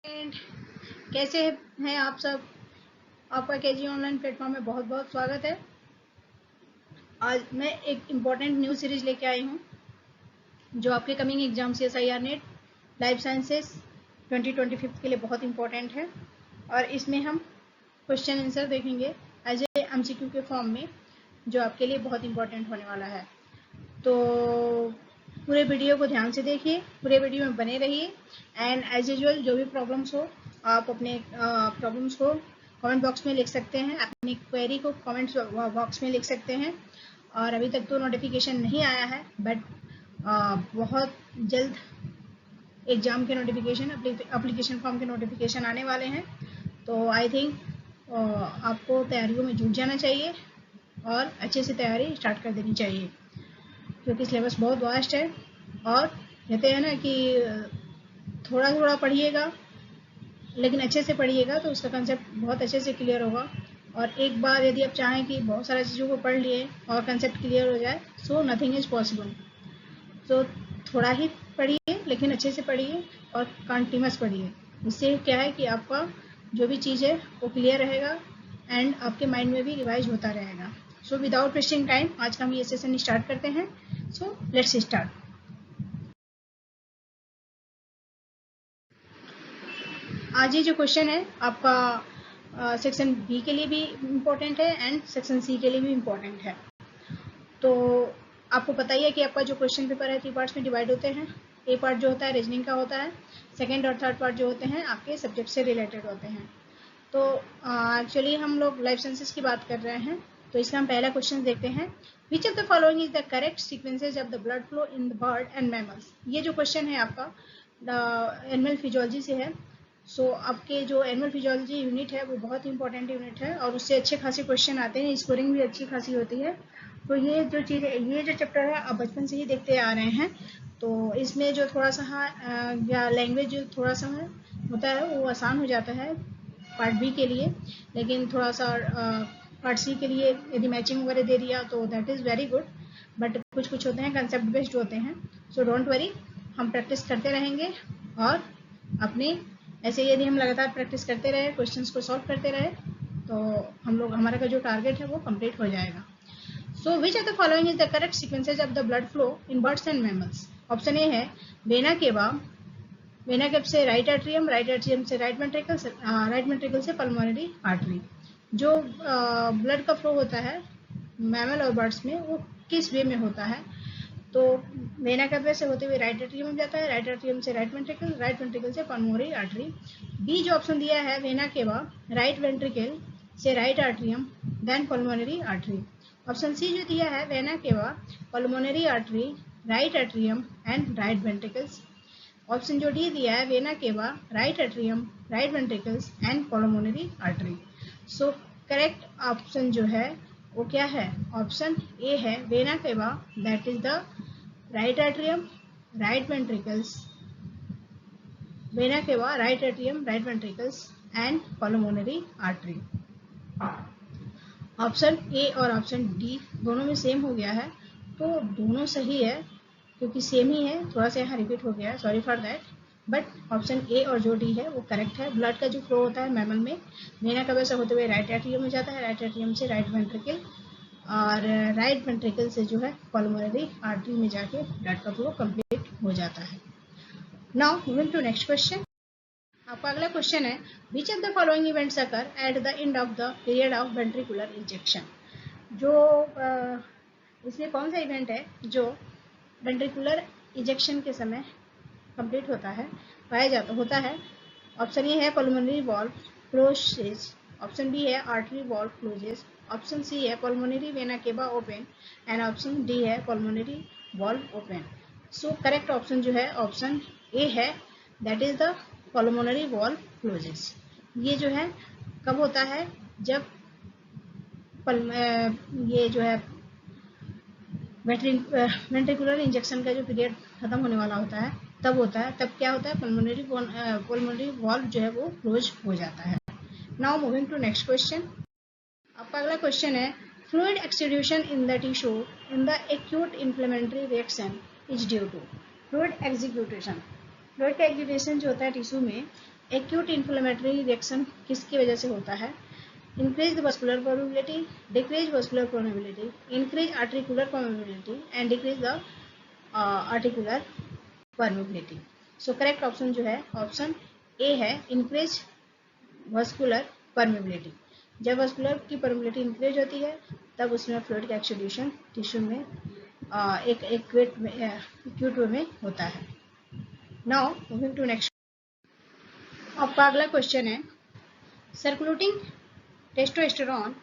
Friend, कैसे हैं आप सब। आपका केजी ऑनलाइन प्लेटफॉर्म में बहुत बहुत स्वागत है। आज मैं एक इम्पॉर्टेंट न्यू सीरीज लेके आई हूँ जो आपके coming exam CSIR net life sciences 2025 के लिए बहुत इम्पोर्टेंट है। और इसमें हम क्वेश्चन आंसर देखेंगे एज ए MCQ के फॉर्म में, जो आपके लिए बहुत इम्पोर्टेंट होने वाला है। तो पूरे वीडियो को ध्यान से देखिए, पूरे वीडियो में बने रहिए। एंड एज यूजुअल जो भी प्रॉब्लम्स हो आप अपने प्रॉब्लम्स को कमेंट बॉक्स में लिख सकते हैं, अपनी क्वेरी को कमेंट बॉक्स में लिख सकते हैं। और अभी तक तो नोटिफिकेशन नहीं आया है, बट बहुत जल्द एग्ज़ाम के नोटिफिकेशन, एप्लीकेशन फॉर्म के नोटिफिकेशन आने वाले हैं। तो आई थिंक आपको तैयारियों में जुट जाना चाहिए और अच्छे से तैयारी स्टार्ट कर देनी चाहिए, क्योंकि सिलेबस बहुत वास्ट है। और कहते हैं ना कि थोड़ा थोड़ा पढ़िएगा लेकिन अच्छे से पढ़िएगा तो उसका कंसेप्ट बहुत अच्छे से क्लियर होगा। और एक बार यदि आप चाहें कि बहुत सारी चीज़ों को पढ़ लिए और कंसेप्ट क्लियर हो जाए, सो नथिंग इज़ पॉसिबल। तो थोड़ा ही पढ़िए लेकिन अच्छे से पढ़िए और कंटिन्यूअस पढ़िए। इससे क्या है कि आपका जो भी चीज़ है वो क्लियर रहेगा एंड आपके माइंड में भी रिवाइज होता रहेगा। सो विदाउट वेस्टिंग टाइम आज का हम ये सेशन स्टार्ट करते हैं। So let's start. आज ये जो क्वेश्चन है आपका सेक्शन बी के लिए भी इम्पोर्टेंट है एंड सेक्शन सी के लिए भी इम्पोर्टेंट है। तो आपको पता ही है कि आपका जो क्वेश्चन पेपर है 3 पार्ट्स में डिवाइड होते हैं। ए पार्ट जो होता है रीजनिंग का होता है, सेकेंड और थर्ड पार्ट जो होते हैं आपके सब्जेक्ट से रिलेटेड होते हैं। तो एक्चुअली हम लोग लाइफ साइंसेस की बात कर रहे हैं, तो इसका हम पहला क्वेश्चन देखते हैं। Which of the following is the correct sequences of the blood flow in the bird and mammals. ये जो क्वेश्चन है आपका एनिमल फिजियोलॉजी से है। सो आपके जो एनिमल फिजियोलॉजी यूनिट है वो बहुत इंपॉर्टेंट यूनिट है और उससे अच्छे खासे क्वेश्चन आते हैं, स्कोरिंग भी अच्छी खासी होती है। तो ये जो चीज़ है, ये जो चैप्टर है आप बचपन से ही देखते आ रहे हैं। तो इसमें जो थोड़ा सा या लैंग्वेज जो थोड़ा सा होता है वो आसान हो जाता है पार्ट बी के लिए, लेकिन थोड़ा सा पार्ट सी के लिए यदि मैचिंग वगैरह दे दिया तो that is very good. But कुछ कुछ होते हैं कंसेप्ट बेस्ड होते हैं। सो डोंट वरी, हम प्रैक्टिस करते रहेंगे और अपने ऐसे यदि हम लगातार प्रैक्टिस करते रहे, क्वेश्चंस को सॉल्व करते रहे, तो हम लोग हमारा का जो टारगेट है वो कंप्लीट हो जाएगा। So which of the following is the correct sequences of the blood flow in birds and mammals. Option A है वेना केवा, वेना केव से राइट एट्रियम, राइट एट्रियम से राइट वेंट्रिकल से pulmonary artery. जो blood का flow होता है mammal और birds में वो किस वे में होता है, तो वेना केवा से होते हुए राइट एट्रियम में जाता है, राइट एट्रियम से राइट वेंट्रिकल से पल्मोनरी आर्टरी। बी जो ऑप्शन दिया है वेना केवा राइट वेंट्रिकल से right atrium then pulmonary artery. Option C जो दिया है vena cava pulmonary artery right atrium and right ventricles. Option जो डी दिया है vena cava right atrium right ventricles and pulmonary artery. So correct option जो है वो क्या है, ऑप्शन ए है वेना केवा, that is the right atrium right ventricles, vena cava right atrium right ventricles and pulmonary artery. Option A और option D दोनों में सेम हो गया है, तो दोनों सही है क्योंकि सेम ही है, थोड़ा सा यहाँ रिपीट हो गया है, sorry for that. But option A और जो डी है वो करेक्ट है। ब्लड का जो फ्लो होता है मैमल में वेना केवा से होते हुए राइट एट्रियम में जाता है, राइट एट्रियम से राइट वेंट्रिकल और राइट वेंट्रिकल से जो है पल्मोनरी आर्टरी में जाके ब्लड का फ्लो कंप्लीट हो जाता है। Now moving to next question. आपका अगला क्वेश्चन है which of the following events occur at the end of the period of ventricular injection. जो इसमें कौन सा इवेंट है जो वेंट्रिकुलर इंजेक्शन के समय कंप्लीट होता है, होता है। ऑप्शन ए है pulmonary valve closes, option B है artery valve closes, option C है pulmonary vena cava open and option D है pulmonary valve open. So correct option जो है ऑप्शन ए है, that is the pulmonary valve closes. ये जो है कब होता है, जब ये जो है वेंट्रिकुलर इंजेक्शन का जो पीरियड खत्म होने वाला होता है तब होता है। तब क्या होता है, पल्मोनरी वॉल्व जो है वो क्लोज हो जाता है। Now moving to next question. आपका अगला क्वेश्चन है fluid exudation in the tissue in the acute inflammatory reaction is due to. Fluid exudation जो होता है टिश्यू में एक्यूट इन्फ्लेमेटरी रिएक्शन किसकी वजह से होता है? Increase the vascular permeability, decrease vascular permeability, increase articular permeability and decrease the articular permeability. So correct option जो है ऑप्शन ए है, इंक्रीज वस्कुलर परमेबिलिटी। जब वस्कुलर की परमेबिलिटी इंक्रीज होती है तब उसमें फ्लूइड का एक्सुडेशन टिश्यू में एक एक्यूट वे में होता है। Now moving to next. आपका अगला क्वेश्चन है, circulating testosterone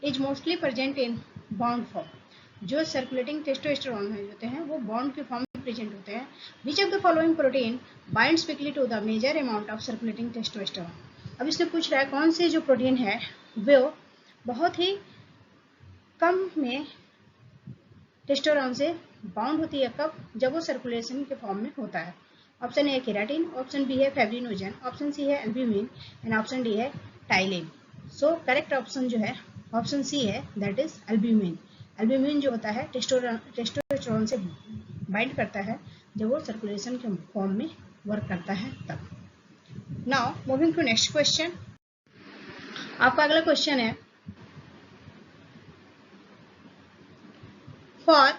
is mostly present in bound form. जो सर्कुलेटिंग टेस्टोस्टेरोन होते हैं वो बाउंड के फॉर्म में प्रेजेंट होते हैं। Which of the following protein binds quickly to the major amount of circulating testosterone. अब इसने पूछ रहा है कौन से जो प्रोटीन है वो बहुत ही कम में टेस्टोस्टेरोन से बाउंड होती है। कब? जब वो सर्कुलेशन के फॉर्म में होता है। ऑप्शन ए है केराटिन, ऑप्शन बी है फाइब्रिनोजन, ऑप्शन सी है एल्ब्यूमिन एंड ऑप्शन डी है टाइलिन। सो करेक्ट ऑप्शन जो है ऑप्शन सी है, दैट इज एल्ब्यूमिन। एल्ब्यूमिन जो होता है टेस्टोस्टेरोन से बाइंड करता है जब वो सर्कुलेशन के फॉर्म में वर्क करता है तब। Now moving to next question. आपका अगला क्वेश्चन है, for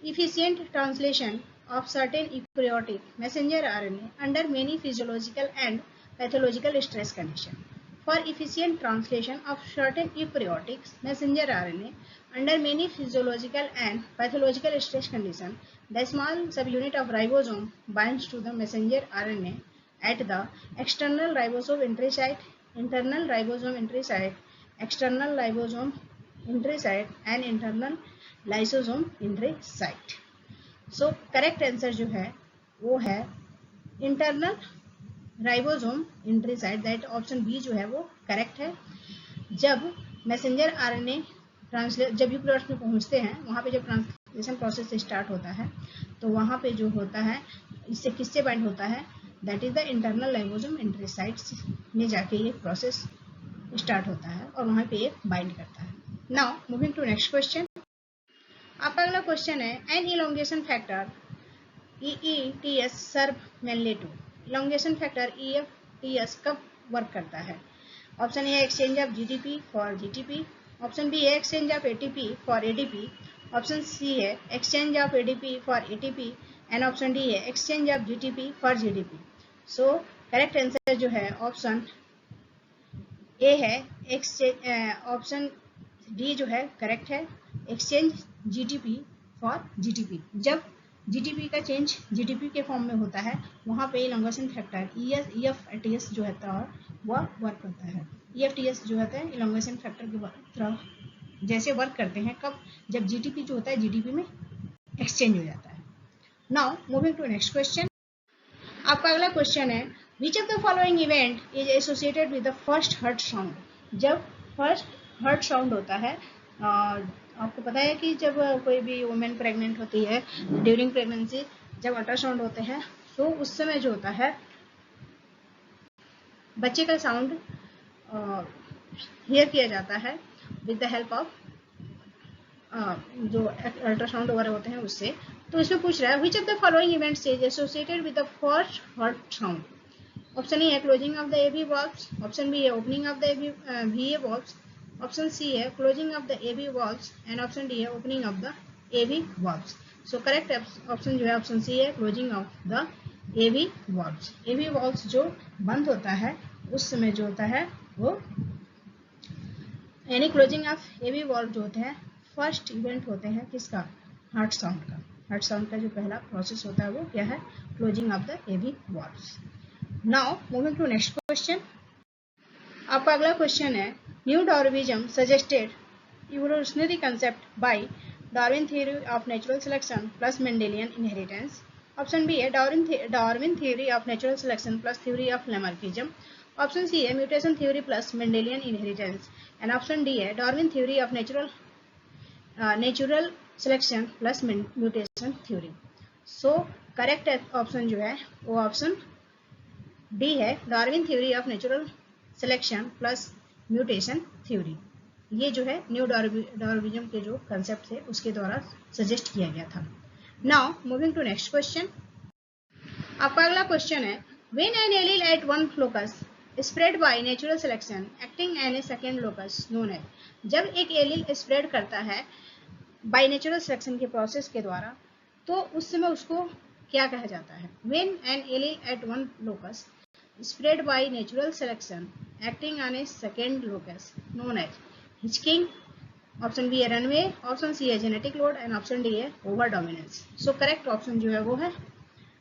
efficient translation of certain eukaryotic messenger RNA under many physiological and pathological stress conditions. For efficient translation of certain eukaryotic messenger RNA under many physiological and pathological stress conditions, the small subunit of ribosome binds to the messenger RNA at the external ribosome entry site, internal ribosome entry site, external ribosome entry site and internal lysosome entry site. So correct answer जो है वो है internal ribosome entry site, that option B जो है वो correct है। जब messenger RNA जब यूकेरियोट्स में पहुंचते हैं वहां पे जब ट्रांसलेशन प्रोसेस स्टार्ट होता है तो वहां पे जो होता है इससे किससे बाइंड होता है, that is the internal ribosome entry sites में जाके ये प्रोसेस स्टार्ट होता है और वहां पे ये बाइंड करता है। Now moving to next question. आपका अगला क्वेश्चन है, an elongation factor EETS serve mainly to. Elongation factor EFTS कब वर्क करता है? Option A exchange of GTP for GTP, option B है exchange of ATP for ADP, option C है exchange of ADP for ATP and option D है exchange of GTP for GDP। So correct answer जो है option A है, option D जो है correct है, exchange GTP for GTP। जब GTP का चेंज GTP के फॉर्म में होता है वहाँ पे इलोंगेशन फैक्टर EFTS जो होता है वह वर्क करता है। EFTS जो होता है इलोंगेशन फैक्टर की तरह जैसे वर्क करते हैं। कब? जब GTP जो होता है GTP में एक्सचेंज हो जाता है। Now moving to next question. आपका अगला क्वेश्चन है, which of the following event is associated with the first heart sound. जब फर्स्ट हार्ट साउंड होता है, आपको पता है कि जब कोई भी वुमेन प्रेग्नेंट होती है ड्यूरिंग प्रेगनेंसी जब अल्ट्रासाउंड होते हैं तो उस समय जो होता है बच्चे का साउंड हियर किया जाता है विद द हेल्प ऑफ जो अल्ट्रासाउंड वगैरह होते हैं उससे। तो इसमें पूछ रहा है which of the following events is associated with the first heart sound. Option A है closing of the AV valves, option B है opening of the VA valves, option C है closing of the AV valves and option D है opening of the AV valves। So correct option जो है option C है closing of the AV valves। AV valves जो बंद होता है उस समय जो होता है वो यानी क्लोजिंग ऑफ AV valve जो होते हैं फर्स्ट इवेंट होते हैं किसका, हार्ट साउंड का। हार्ट साउंड का जो पहला प्रोसेस होता है वो क्या है, closing of the AV valves। Now moving to next question. आपका अगला क्वेश्चन है, new Darwinism suggested evolutionary concept by Darwin theory of natural selection plus Mendelian inheritance. Option B है Darwin theory of natural selection plus theory of Lamarckism, option C है mutation theory plus Mendelian inheritance and option D है Darwin theory of natural selection plus mutation theory. So correct option जो है वो option D है, Darwin theory of natural selection plus mutation theory. ये जो है new Darwinism के जो कंसेप्ट थे उसके द्वारा सजेस्ट किया गया था। Now moving to next question. आपका अगला क्वेश्चन है, when an allele at one locus spread by natural selection acting an a second locus known as, जब एक एलील स्प्रेड करता है बाय नेचुरल सिलेक्शन के प्रोसेस के द्वारा तो उस समय उसको क्या कहा जाता है? When an allele at one locus spread by natural selection acting on a second locus known as hitchhiking, option B है रनवे, ऑप्शन सी है genetic load and option D है over dominance. So correct option जो है वो है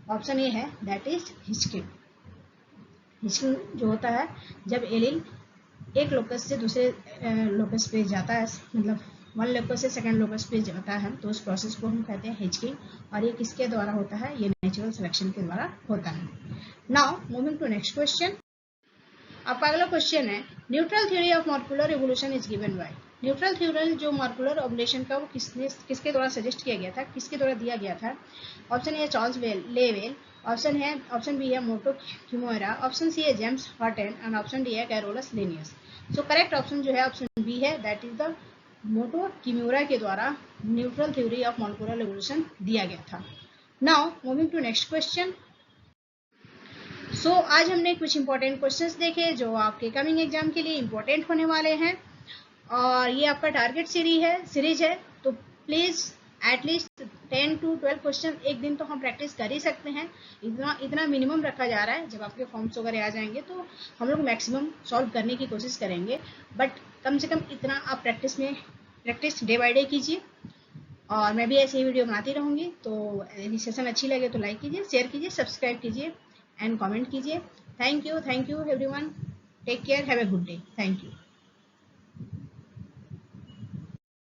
option A है, that is हिचकिंग। हिचकिंग जो होता है जब एलील एक लोकस से दूसरे लोकस पे जाता है, मतलब वन लोकस से सेकंड लोकस पे जाता है, तो उस प्रोसेस को हम कहते हैं हिचकिंग, और ये किसके द्वारा होता है? ये नेचुरल सिलेक्शन के द्वारा होता है। Now moving to next question. आपका अगला क्वेश्चन है neutral theory of molecular evolution is given by. Neutral theory जो मॉलिक्यूलर इवोल्यूशन का वो किसके द्वारा सजेस्ट किया गया था, किसके द्वारा दिया गया था? Option A Charles Lyell, option B है मोटो किमोरा, ऑप्शन सी है James Hutton and option D है Carolus Linnaeus. So correct option जो है ऑप्शन बी है, that is the Motoo Kimura के द्वारा neutral theory of molecular evolution दिया गया था। Now moving to next question. So आज हमने कुछ इंपॉर्टेंट क्वेश्चंस देखे जो आपके कमिंग एग्जाम के लिए इंपॉर्टेंट होने वाले हैं, और ये आपका टारगेट सीरीज है, तो प्लीज एटलीस्ट 10 to 12 क्वेश्चन एक दिन तो हम प्रैक्टिस कर ही सकते हैं। इतना मिनिमम रखा जा रहा है। जब आपके फॉर्म्स वगैरह आ जाएंगे तो हम लोग मैक्सिमम सॉल्व करने की कोशिश करेंगे, बट कम से कम इतना आप प्रैक्टिस डे बाय डे कीजिए, और मैं भी ऐसे ही वीडियो बनाती रहूँगी। तो यदि सेशन अच्छी लगे तो लाइक कीजिए, शेयर कीजिए, सब्सक्राइब कीजिए एंड कमेंट कीजिए। Thank you everyone, take care, have a good day, thank you.